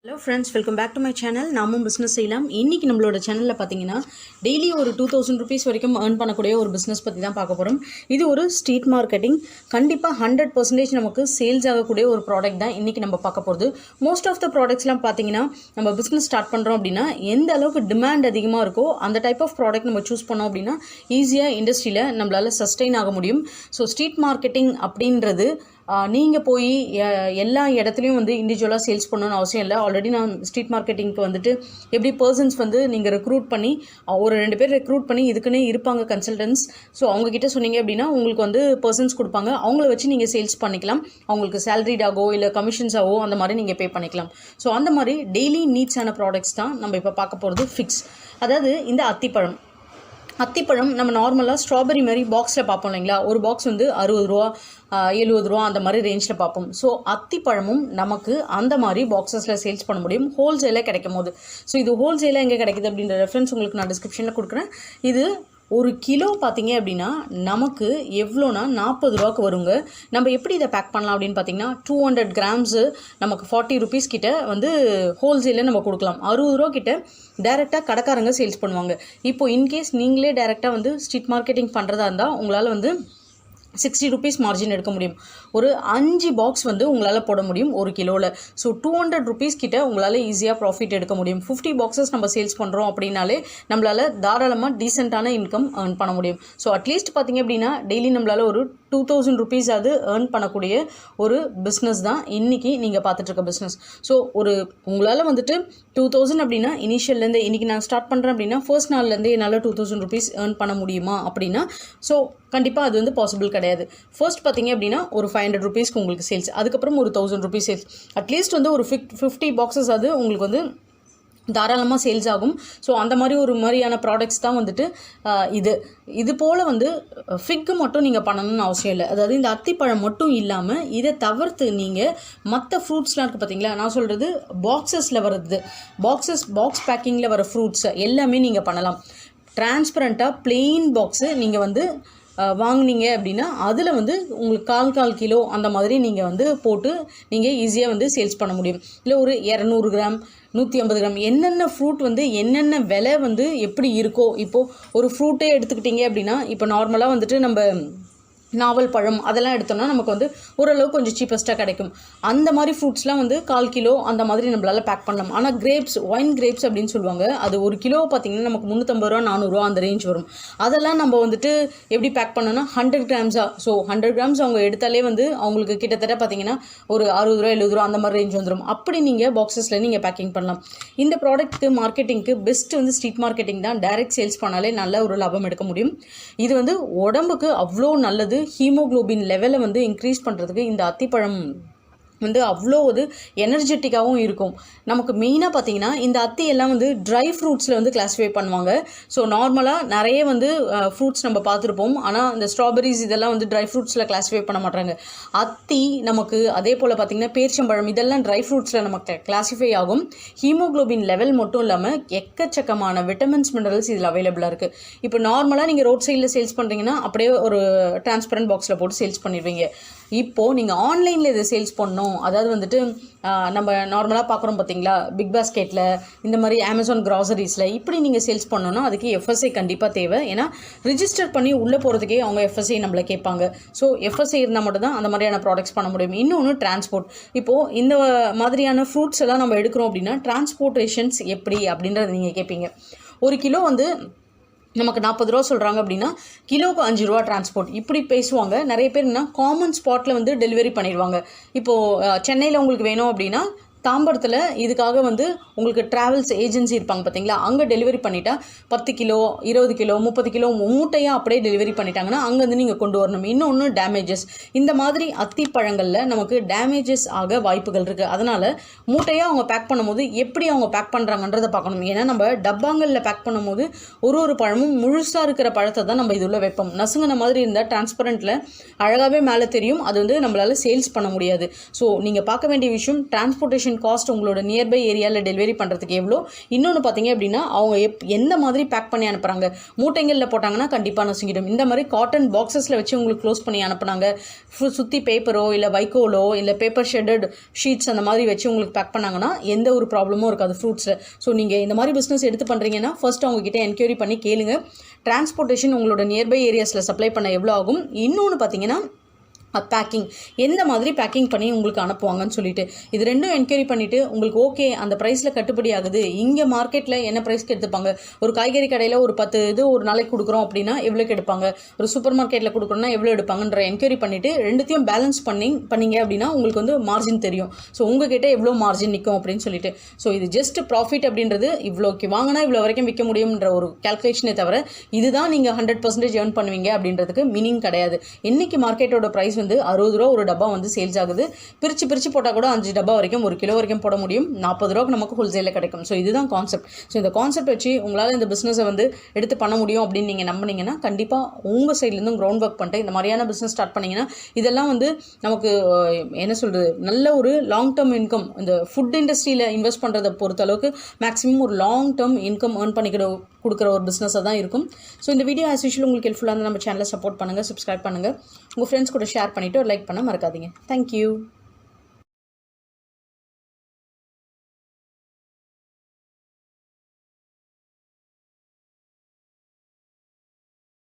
Hello friends, welcome back to my channel. namumbusinessseiyalaam. இன்னைக்கு நம்மளோட சேனல்ல பாத்தீங்கன்னா டெய்லி ஒரு 2000 rupees வரைக்கும் earn பண்ணக்கூடிய ஒரு business பத்தி தான் பார்க்க போறோம். இது ஒரு ஸ்ட்ரீட் மார்க்கெட்டிங். கண்டிப்பா 100% நமக்கு சேல்ஸ் ஆகக்கூடிய ஒரு ப்ராடக்ட் தான் இன்னைக்கு நம்ம பார்க்க போறது. மோஸ்ட் ஆஃப் த ப்ராடக்ட்ஸ்லாம் பாத்தீங்கன்னா நம்ம business ஸ்டார்ட் பண்றோம் அப்படினா எந்த அளவுக்கு டிமாண்ட் அதிகமா இருக்கோ அந்த டைப் ஆஃப் ப்ராடக்ட் நம்ம சூஸ் பண்ணோம் அப்படினா ஈஸியா இண்டஸ்ட்ரியில நம்மளால சஸ்டெயின் ஆக முடியும். ஸோ ஸ்ட்ரீட் மார்க்கெட்டிங் அப்படின்றது நீங்கள் போய் எல்லா இடத்துலையும் வந்து இண்டிவிஜுவலாக சேல்ஸ் பண்ணணும்னு அவசியம் இல்லை. ஆல்ரெடி நான் ஸ்ட்ரீட் மார்க்கெட்டிங்க்கு வந்துட்டு எப்படி பர்சன்ஸ் வந்து நீங்கள் ரெக்ரூட் பண்ணி ஒரு 2 பேர் ரெக்ரூட் பண்ணி இதுக்குன்னே இருப்பாங்க கன்சல்டன்ஸ். ஸோ அவங்கக்கிட்ட சொன்னீங்க அப்படின்னா உங்களுக்கு வந்து பர்சன்ஸ் கொடுப்பாங்க. அவங்கள வச்சு நீங்கள் சேல்ஸ் பண்ணிக்கலாம். அவங்களுக்கு சேலரிடாகவோ இல்லை கமிஷன்ஸாகவோ அந்த மாதிரி நீங்கள் பே பண்ணிக்கலாம். ஸோ அந்த மாதிரி டெய்லி நீட்ஸான ப்ராடக்ட்ஸ் தான் நம்ம இப்போ பார்க்க போகிறது ஃபிக்ஸ். அதாவது இந்த அத்திப்பழம் நம்ம நார்மலாக ஸ்ட்ராபெரி மாதிரி பாக்ஸில் பார்ப்போம் இல்லைங்களா. ஒரு பாக்ஸ் வந்து 60 ரூபா 70 ரூபா அந்த மாதிரி ரேஞ்சில் பார்ப்போம். ஸோ அத்திப்பழமும் நமக்கு அந்த மாதிரி பாக்ஸஸில் சேல்ஸ் பண்ண முடியும் ஹோல்சேலாக கிடைக்கும் போது. ஸோ இது ஹோல்சேலாக எங்கே கிடைக்குது அப்படின்ற ரெஃபரன்ஸ் உங்களுக்கு நான் டிஸ்கிரிப்ஷனில் கொடுக்குறேன். இது ஒரு கிலோ பார்த்தீங்க அப்படின்னா நமக்கு எவ்வளோனா 40 ரூபாய்க்கு வருங்க. நம்ம எப்படி இதை பேக் பண்ணலாம் அப்படின்னு பார்த்தீங்கன்னா 200 கிராம்ஸு நமக்கு 40 rupees கிட்ட வந்து ஹோல்சேலில் நம்ம கொடுக்கலாம். 60 ரூபா கிட்ட டைரெக்டாக கடைக்காரங்க சேல்ஸ் பண்ணுவாங்க. இப்போது இன்கேஸ் நீங்களே டைரெக்டாக வந்து ஸ்ட்ரீட் மார்க்கெட்டிங் பண்ணுறதா இருந்தால் உங்களால் வந்து 60 rupees மார்ஜின் எடுக்க முடியும். ஒரு 5 பாக்ஸ் வந்து உங்களால் போட முடியும் ஒரு கிலோவில். ஸோ 200 rupees கிட்ட உங்களால் ஈஸியாக ப்ராஃபிட் எடுக்க முடியும். 50 பாக்ஸஸ் நம்ம சேல்ஸ் பண்ணுறோம் அப்படின்னாலே நம்மளால் தாராளமாக டீசெண்டான இன்கம் ஏர்ன் பண்ண முடியும். ஸோ அட்லீஸ்ட் பார்த்தீங்க அப்படின்னா டெய்லி நம்மளால் ஒரு 2000 rupees அது ஏர்ன் பண்ணக்கூடிய ஒரு பிஸ்னஸ் தான் இன்றைக்கி நீங்கள் பார்த்துட்ருக்க பிஸ்னஸ். ஸோ ஒரு உங்களால் வந்துட்டு 2000 அப்படின்னா இனிஷியல்லேருந்து இன்றைக்கி நான் ஸ்டார்ட் பண்ணுறேன் அப்படின்னா ஃபர்ஸ்ட் நாள்லேருந்து என்னால் 2000 rupees ஏர்ன் பண்ண முடியுமா அப்படின்னா ஸோ கண்டிப்பாக அது வந்து பாசிபிள் கிடையாது. ஃபர்ஸ்ட் பார்த்தீங்க அப்படின்னா ஒரு 500 rupeesக்கு உங்களுக்கு சேல்ஸ், அதுக்கப்புறம் ஒரு 1000 rupees சேல்ஸ், அட்லீஸ்ட் வந்து ஒரு 50 பாக்ஸஸ் அது உங்களுக்கு வந்து தாராளமாக சேல்ஸ் ஆகும். ஸோ அந்த மாதிரி ஒரு மாதிரியான ப்ராடக்ட்ஸ் தான் வந்துட்டு இது போல் வந்து ஃபிக்கு மட்டும் நீங்கள் பண்ணணும்னு அவசியம் இல்லை. அதாவது இந்த அத்திப்பழம் மட்டும் இல்லாமல் இதை தவிர்த்து நீங்கள் மற்ற ஃப்ரூட்ஸ்லாம் இருக்குது பார்த்தீங்களா, நான் சொல்கிறது பாக்ஸஸில் வர்றது பாக்ஸ் பேக்கிங்கில் வர ஃப்ரூட்ஸ் எல்லாமே நீங்கள் பண்ணலாம். டிரான்ஸ்பரண்ட்டாக பிளெயின் பாக்ஸு நீங்கள் வந்து வாங்கினீங்க அப்படின்னா அதில் வந்து உங்களுக்கு 1/4 கிலோ அந்த மாதிரி நீங்கள் வந்து போட்டு நீங்கள் ஈஸியாக வந்து சேல்ஸ் பண்ண முடியும். இல்லை ஒரு 200 கிராம் 150 கிராம் என்னென்ன ஃப்ரூட் வந்து என்னென்ன விலை வந்து எப்படி இருக்கோ. இப்போது ஒரு ஃப்ரூட்டே எடுத்துக்கிட்டிங்க அப்படின்னா இப்போ நார்மலாக வந்துட்டு நம்ம நாவல் பழம் அதெல்லாம் எடுத்தோம்னா நமக்கு வந்து ஓரளவுக்கு கொஞ்சம் சீப்பஸ்ட்டாக கிடைக்கும். அந்த மாதிரி ஃப்ரூட்ஸ்லாம் வந்து 1/4 கிலோ அந்த மாதிரி நம்மளால் பேக் பண்ணலாம். ஆனால் ஒயின் கிரேப்ஸ் அப்படின்னு சொல்லுவாங்க, அது ஒரு கிலோ பார்த்திங்கன்னா நமக்கு 350 ரூபா 400 ரூபா அந்த ரேஞ்ச் வரும். அதெல்லாம் நம்ம வந்துட்டு எப்படி பேக் பண்ணோன்னா 100 கிராம்ஸாக. ஸோ 100 கிராம்ஸ் அவங்க எடுத்தாலே வந்து அவங்களுக்கு கிட்டத்தட்ட பார்த்திங்கன்னா ஒரு 60 ரூபா 70 ரூபா அந்த மாதிரி ரேஞ்ச் வந்துடும். அப்படி நீங்கள் பாக்ஸஸில் நீங்கள் பேக்கிங் பண்ணலாம். இந்த ப்ராடக்ட்டுக்கு மார்க்கெட்டிங்க்கு பெஸ்ட் வந்து ஸ்ட்ரீட் மார்க்கெட்டிங் தான். டைரக்ட் சேல்ஸ் பண்ணாலே நல்ல ஒரு லாபம் எடுக்க முடியும். இது வந்து உடம்புக்கு அவ்வளோ நல்லது. ஹீமோக்ளோபின் லெவலை வந்து இன்க்ரீஸ் பண்ணுறதுக்கு இந்த அத்திப்பழம் வந்து அவ்வளோ ஒரு எனர்ஜெட்டிக்காகவும் இருக்கும். நமக்கு மெயினாக பார்த்தீங்கன்னா இந்த அத்தி எல்லாம் வந்து ட்ரை ஃப்ரூட்ஸில் வந்து கிளாஸிஃபை பண்ணுவாங்க. ஸோ நார்மலாக நிறைய வந்து ஃப்ரூட்ஸ் நம்ம பார்த்துருப்போம், ஆனால் இந்த ஸ்ட்ராபெரிஸ் இதெல்லாம் வந்து ட்ரை ஃப்ரூட்ஸில் கிளாஸிஃபை பண்ண மாட்டாங்க. அத்தி நமக்கு அதே போல் பார்த்திங்கன்னா பேரிச்சம்பழம் இதெல்லாம் ட்ரை ஃப்ரூட்ஸில் நமக்கு கிளாஸிஃபை ஆகும். ஹீமோக்ளோபின் லெவல் மட்டும் இல்லாமல் எக்கச்சக்கமான விட்டமின்ஸ் மினரல்ஸ் இதில் அவைலபிளாக இருக்குது. இப்போ நார்மலாக நீங்கள் ரோட் சைடில் சேல்ஸ் பண்ணுறீங்கன்னா அப்படியே ஒரு டிரான்ஸ்பரண்ட் பாக்ஸில் போட்டு சேல்ஸ் பண்ணிடுவீங்க. இப்போது நீங்கள் ஆன்லைனில் இதை சேல்ஸ் பண்ணணும், அதாவது வந்துட்டு நம்ம நார்மலாக பார்க்குறோம் பார்த்தீங்களா பிக் பாஸ்கெட்டில் இந்த மாதிரி அமேசான் கிராசரிஸில் இப்படி நீங்கள் சேல்ஸ் பண்ணோன்னா அதுக்கு எஃப்எஸ்ஐ கண்டிப்பாக தேவை. ஏன்னா ரிஜிஸ்டர் பண்ணி உள்ளே போகிறதுக்கே அவங்க எஃப்எஸ்ஐ நம்மளை கேட்பாங்க. ஸோ எஃப்எஸ்ஐ இருந்தால் மட்டும் தான் அந்த மாதிரியான ப்ராடக்ட்ஸ் பண்ண முடியும். இன்னொன்று டிரான்ஸ்போர்ட். இப்போது இந்த மாதிரியான ஃப்ரூட்ஸ் எல்லாம் நம்ம எடுக்கிறோம் அப்படின்னா டிரான்ஸ்போர்ட்டேஷன்ஸ் எப்படி அப்படின்றத நீங்கள் கேட்பீங்க. ஒரு கிலோ வந்து நமக்கு 40 ரூபா சொல்கிறாங்க அப்படின்னா கிலோவுக்கு 5 ரூபா டிரான்ஸ்போர்ட் இப்படி பேசுவாங்க. நிறைய பேர் என்ன காமன் ஸ்பாட்டில் வந்து டெலிவரி பண்ணிடுவாங்க. இப்போது சென்னையில் உங்களுக்கு வேணும் அப்படின்னா தாம்பரத்தில் இதுக்காக வந்து உங்களுக்கு ட்ராவல்ஸ் ஏஜென்சி இருப்பாங்க பார்த்தீங்களா, அங்கே டெலிவரி பண்ணிட்டா 10 கிலோ 20 கிலோ 30 கிலோ மூட்டையாக அப்படியே டெலிவரி பண்ணிட்டாங்கன்னா அங்கேருந்து நீங்கள் கொண்டு வரணும். இன்னொன்று டேமேஜஸ். இந்த மாதிரி அத்திப்பழங்களில் நமக்கு டேமேஜஸ் ஆக வாய்ப்புகள் இருக்குது. அதனால் மூட்டையாக அவங்க பேக் பண்ணும்போது எப்படி அவங்க பேக் பண்ணுறாங்கன்றதை பார்க்கணும். ஏன்னா நம்ம டப்பாங்களில் பேக் பண்ணும்போது ஒரு பழமும் முழுசாக இருக்கிற பழத்தை தான் நம்ம இதுள்ள வைப்போம். நசுங்கின மாதிரி இருந்தால் டிரான்ஸ்பரண்ட்டில் அழகாகவே மேலே தெரியும், அது வந்து நம்மளால் சேல்ஸ் பண்ண முடியாது. ஸோ நீங்கள் பார்க்க வேண்டிய விஷயம் டிரான்ஸ்போர்ட்டேஷன் டிரான்ஸ்போர்ட்டேஷன் காஸ்ட் உங்களோட நியர்பை ஏரியாவில் டெலிவரி பண்ணுறதுக்கு எவ்வளோ, இன்னொன்று பார்த்தீங்க அப்படின்னா அவங்க எந்த மாதிரி பேக் பண்ணி அனுப்புகிறாங்க. மூட்டைங்களில் போட்டாங்கன்னா கண்டிப்பாக நசுங்கிடும். இந்த மாதிரி காட்டன் பாக்ஸஸில் வச்சு உங்களுக்கு க்ளோஸ் பண்ணி அனுப்புனாங்க, சுற்றி பேப்பரோ இல்லை வைக்கோலோ இல்லை பேப்பர் ஷெட்டட் ஷீட்ஸ் அந்த மாதிரி வச்சு உங்களுக்கு பேக் பண்ணாங்கன்னா எந்த ஒரு ப்ராப்ளமும் இருக்காது ஃப்ரூட்ஸில். ஸோ நீங்கள் இந்த மாதிரி பிஸ்னஸ் எடுத்து பண்ணுறீங்கன்னா ஃபர்ஸ்ட் அவங்ககிட்ட என்கொயரி பண்ணி கேளுங்க. டிரான்ஸ்போர்ட்டேஷன் உங்களோட நியர்பை ஏரியாஸில் சப்ளை பண்ண எவ்வளோ ஆகும், இன்னொன்று பார்த்தீங்கன்னா பேக்கிங் எந்த மாதிரி பேக்கிங் பண்ணி உங்களுக்கு அனுப்புவாங்கன்னு சொல்லிட்டு இது ரெண்டும் என்கொயரி பண்ணிவிட்டு உங்களுக்கு ஓகே அந்த ப்ரைஸில் கட்டுப்படி ஆகுது, இங்கே மார்க்கெட்டில் என்ன ப்ரைஸ்க்கு எடுத்துப்பாங்க, ஒரு காய்கறி கடையில் ஒரு 10 இது ஒரு நாளைக்கு கொடுக்குறோம் அப்படின்னா எவ்வளோக்கு எடுப்பாங்க, ஒரு சூப்பர் மார்க்கெட்டில் கொடுக்குறோன்னா எவ்வளோ எடுப்பாங்கன்ற என்கொயரி பண்ணிவிட்டு ரெண்டுத்தையும் பேலன்ஸ் பண்ணீங்க அப்படின்னா உங்களுக்கு வந்து மார்ஜின் தெரியும். ஸோ உங்ககிட்ட எவ்வளோ மார்ஜின் நிற்கும் அப்படின்னு சொல்லிட்டு. ஸோ இது ஜஸ்ட் ப்ராஃபிட் அப்படின்றது இவ்வளோக்கு வாங்கினா இவ்வளோ வரைக்கும் விற்க முடியும்ன்ற ஒரு கேல்குலேஷனே தவிர இதுதான் நீங்கள் 100% ஏர்ன் பண்ணுவீங்க அப்படின்றதுக்கு மீனிங் கிடையாது. இன்னைக்கு மார்க்கெட்டோட ப்ரைஸ் வந்து 60 ரூபா ஒரு டப்பா வந்து சேல்ஸ் ஆகுது. பிரித்து போட்டால் கூட 5 டப்பா வரைக்கும் 1 கிலோ வரைக்கும் போட முடியும். 40 ரூபாய்க்கு நமக்கு ஹோல்சேலில் கிடைக்கும். ஸோ இதுதான் கான்செப்ட். ஸோ இந்த கான்செப்ட் வச்சு உங்களால் இந்த பிஸ்னஸை வந்து எடுத்து பண்ண முடியும் அப்படின்னு நீங்கள் நம்பினீங்கன்னா கண்டிப்பாக உங்கள் சைட்லேருந்தும் கிரவுண்ட் ஒர்க் பண்ணிட்டு இந்த மாதிரியான பிஸ்னஸ் ஸ்டார்ட் பண்ணிங்கன்னா இதெல்லாம் வந்து நமக்கு என்ன சொல்கிறது நல்ல ஒரு லாங் டேர்ம் இன்கம். இந்த ஃபுட் இண்டஸ்ட்ரியில் இன்வெஸ்ட் பண்ணுறதை பொறுத்த அளவுக்கு மேக்ஸிமம் ஒரு லாங் டேர்ம் இன்கம் ஏர்ன் கொடுக்குற ஒரு பிஸ்னஸாக தான் இருக்கும். ஸோ இந்த வீடியோ ஆஸ் யூஷுவல் உங்களுக்கு ஹெல்ப்ஃபுல்லாக இருந்தால் நம்ம சேனலை சப்போர்ட் பண்ணுங்கள், சப்ஸ்கிரைப் பண்ணுங்கள், உங்கள் ஃப்ரெண்ட்ஸ் கூட ஷேர் பண்ணிவிட்டு ஒரு லைக் பண்ண மறக்காதீங்க. தேங்க்யூ.